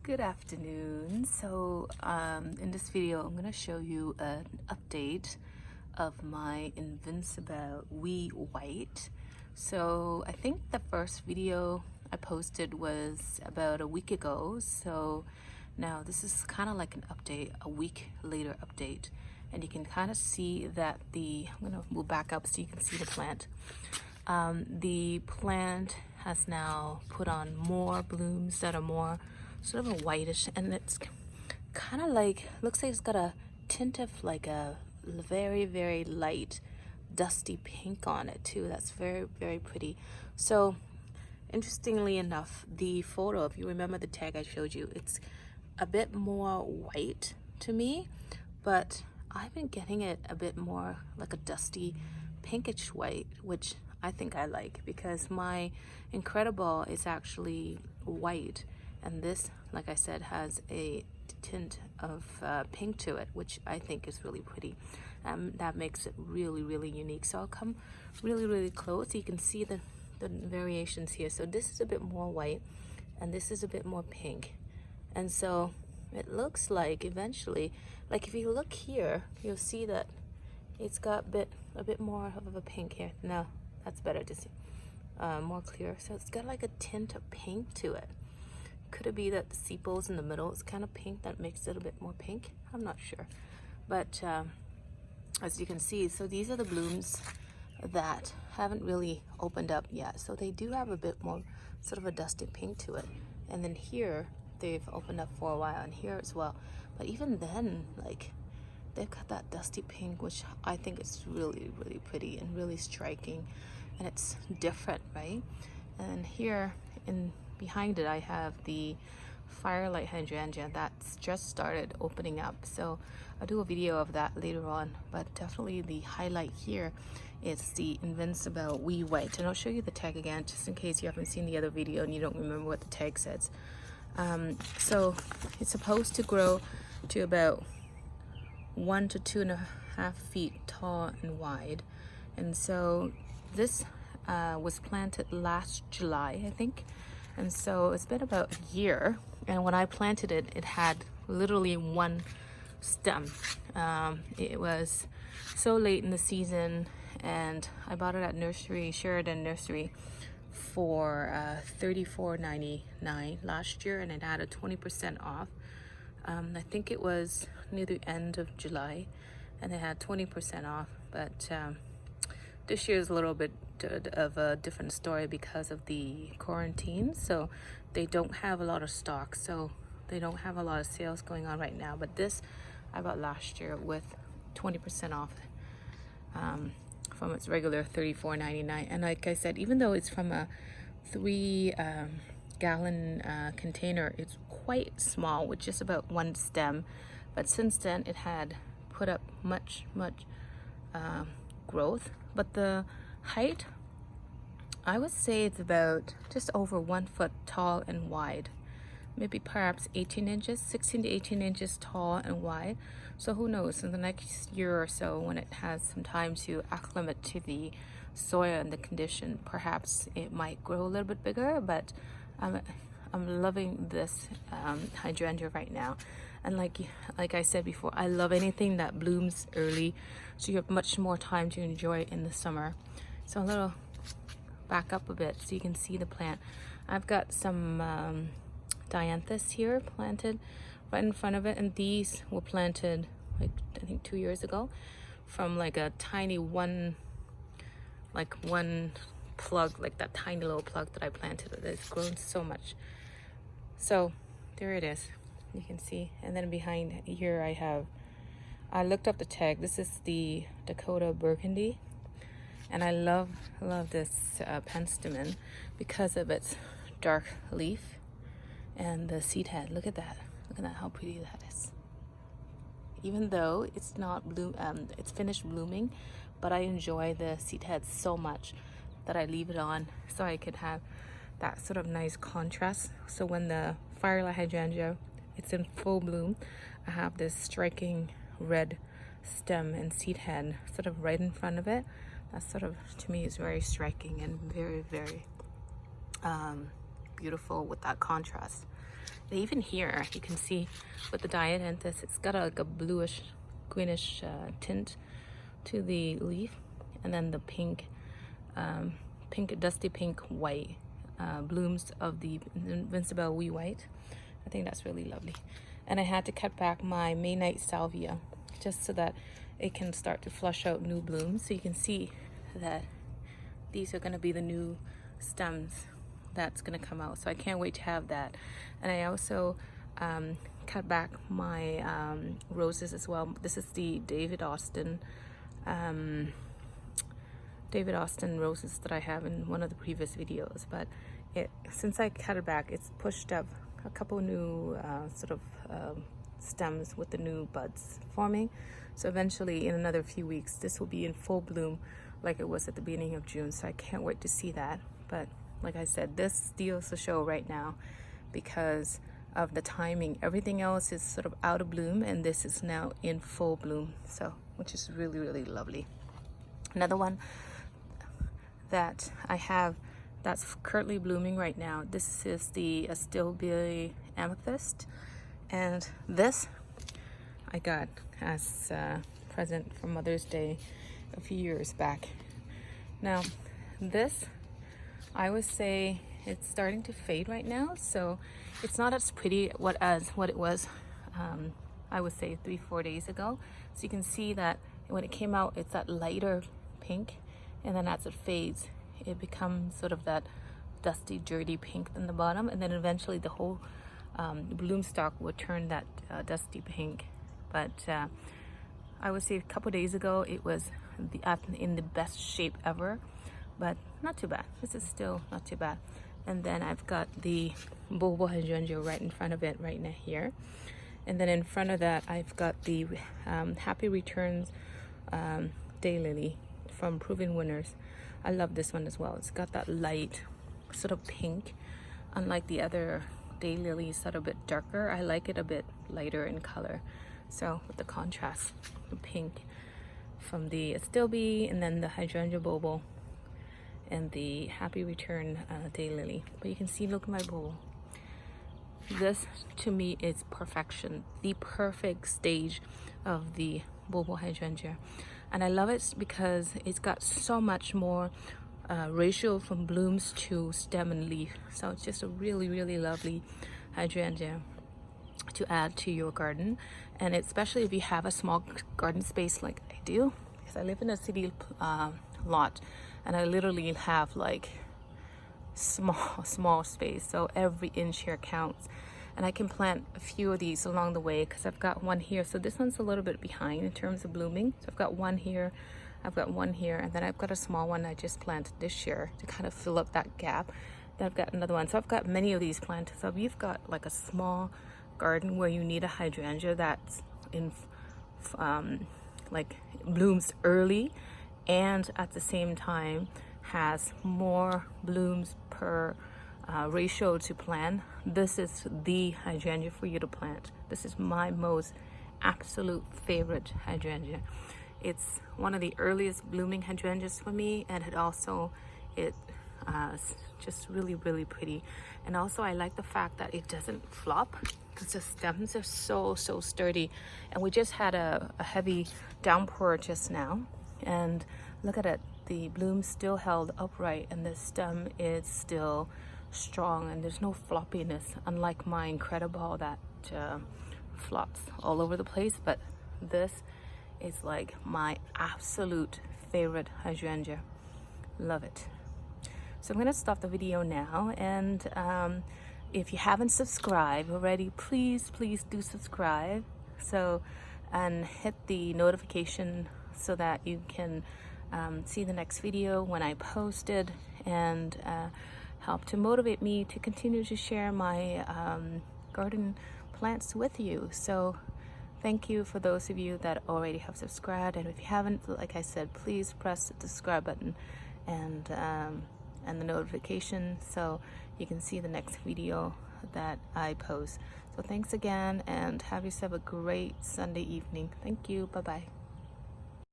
Good afternoon. In this video I'm going to show you an update of my Invincibelle Wee White. So I think the first video I posted was about a week ago, so now this is kind of like an update, a week later update, and you can kind of see that I'm going to move back up so you can see the plant. The plant has now put on more blooms that are more sort of a whitish, and it's kind of like, looks like it's got a tint of like a very light dusty pink on it too. That's very pretty. So interestingly enough, the photo, if you remember the tag I showed you, it's a bit more white to me, but I've been getting it a bit more like a dusty pinkish white, which I think I like, because my Incredible is actually white, and this, like I said, has a tint of pink to it, which I think is really pretty. That makes it really unique. So I'll come really close so you can see the variations here. So this is a bit more white and this is a bit more pink, and so it looks like eventually, like if you look here, you'll see that it's got a bit more of a pink here. No, that's better to see, more clear. So it's got like a tint of pink to it. Could it be that the sepals in the middle is kind of pink that makes it a bit more pink? I'm not sure, but as you can see, so these are the blooms that haven't really opened up yet, so they do have a bit more sort of a dusty pink to it. And then here they've opened up for a while, and here as well, but even then, like, they've got that dusty pink, which I think is really pretty and really striking, and it's different, right? And here in behind it, I have the Firelight Hydrangea that's just started opening up, so I'll do a video of that later on. But definitely the highlight here is the Invincibelle Wee White, and I'll show you the tag again just in case you haven't seen the other video and you don't remember what the tag says. So it's supposed to grow to about 1 to 2.5 feet tall and wide, and so this was planted last July, I think, and so it's been about a year. And when I planted it, it had literally one stem. It was so late in the season, and I bought it at Sheridan Nursery for $34.99 last year, and it had a 20% off. I think it was near the end of July, and it had 20% off. But this year is a little bit of a different story because of the quarantine, so they don't have a lot of stock, so they don't have a lot of sales going on right now. But this I bought last year with 20% off from its regular $34.99. And like I said, even though it's from a 3-gallon container, it's quite small with just about one stem, but since then it had put up much growth. But the height, I would say it's about just over 1 foot tall and wide, maybe perhaps 18 inches, 16 to 18 inches tall and wide. So who knows, in the next year or so, when it has some time to acclimate to the soil and the condition, perhaps it might grow a little bit bigger. But I'm loving this hydrangea right now. And like I said before, I love anything that blooms early, so you have much more time to enjoy it in the summer. So a little back up a bit so you can see the plant. I've got some dianthus here planted right in front of it, and these were planted like I think 2 years ago from like a tiny one plug, like that tiny little plug that I planted. It's grown so much. So there it is, you can see. And then behind here I looked up the tag. This is the Dakota Burgundy, and I love this penstemon because of its dark leaf and the seed head. Look at that how pretty that is. Even though it's not it's finished blooming, but I enjoy the seed head so much that I leave it on so I could have that sort of nice contrast. So when the Firelight Hydrangea, it's in full bloom, I have this striking red stem and seed head sort of right in front of it. That sort of, to me, is very striking and very beautiful with that contrast. even here you can see with the diadanthus, it's got like a bluish greenish tint to the leaf, and then the pink dusty pink white blooms of the Invincibelle Wee White. I think that's really lovely. And I had to cut back my May Night salvia just so that it can start to flush out new blooms. So you can see that these are going to be the new stems that's going to come out. So I can't wait to have that. And I also cut back my roses as well. This is the David Austin roses that I have in one of the previous videos, but since I cut it back, it's pushed up a couple new stems with the new buds forming. So eventually in another few weeks this will be in full bloom like it was at the beginning of June. So I can't wait to see that. But like I said, this steals the show right now because of the timing. Everything else is sort of out of bloom and this is now in full bloom, so which is really, really lovely. Another one that I have that's currently blooming right now, this is the Astilbe amethyst, and this I got as a present for Mother's Day a few years back. Now this, I would say it's starting to fade right now, so it's not as pretty as what it was I would say 3-4 days ago. So you can see that when it came out, it's that lighter pink, and then as it fades it becomes sort of that dusty dirty pink in the bottom, and then eventually the whole bloom stalk would turn that dusty pink. But I would say a couple days ago it was in the best shape ever, but not too bad. This is still not too bad. And then I've got the bulbul hydrangea right in front of it right now here, and then in front of that I've got the Happy Returns daylily from Proven Winners. I love this one as well. It's got that light sort of pink, unlike the other daylilies that are a bit darker. I like it a bit lighter in color, so with the contrast, the pink from the Astilbe and then the hydrangea bulbul and the Happy Return daylily. But you can see, look at my bulbul. This to me is perfection, the perfect stage of the bulbul hydrangea. And I love it because it's got so much more ratio from blooms to stem and leaf. So it's just a really, really lovely hydrangea to add to your garden. And especially if you have a small garden space like I do, because I live in a city lot and I literally have like small space, so every inch here counts. And I can plant a few of these along the way because I've got one here. So this one's a little bit behind in terms of blooming. So I've got one here, I've got one here, and then I've got a small one I just planted this year to kind of fill up that gap. Then I've got another one. So I've got many of these planted. So if you've got like a small garden where you need a hydrangea that's in like blooms early and at the same time has more blooms per ratio to plant, this is the hydrangea for you to plant. This is my most absolute favorite hydrangea. It's one of the earliest blooming hydrangeas for me, and it's just really, really pretty. And also I like the fact that it doesn't flop because the stems are so sturdy. And we just had a heavy downpour just now, and look at it, the bloom still held upright and the stem is still strong and there's no floppiness, unlike my Incredible that flops all over the place. But this is like my absolute favorite hydrangea. Love it. So I'm gonna stop the video now, and if you haven't subscribed already, please do subscribe, and hit the notification so that you can see the next video when I post it, and help to motivate me to continue to share my garden plants with you. So thank you for those of you that already have subscribed, and if you haven't, like I said, please press the subscribe button and the notification so you can see the next video that I post. So thanks again, and have yourself a great Sunday evening. Thank you. Bye bye.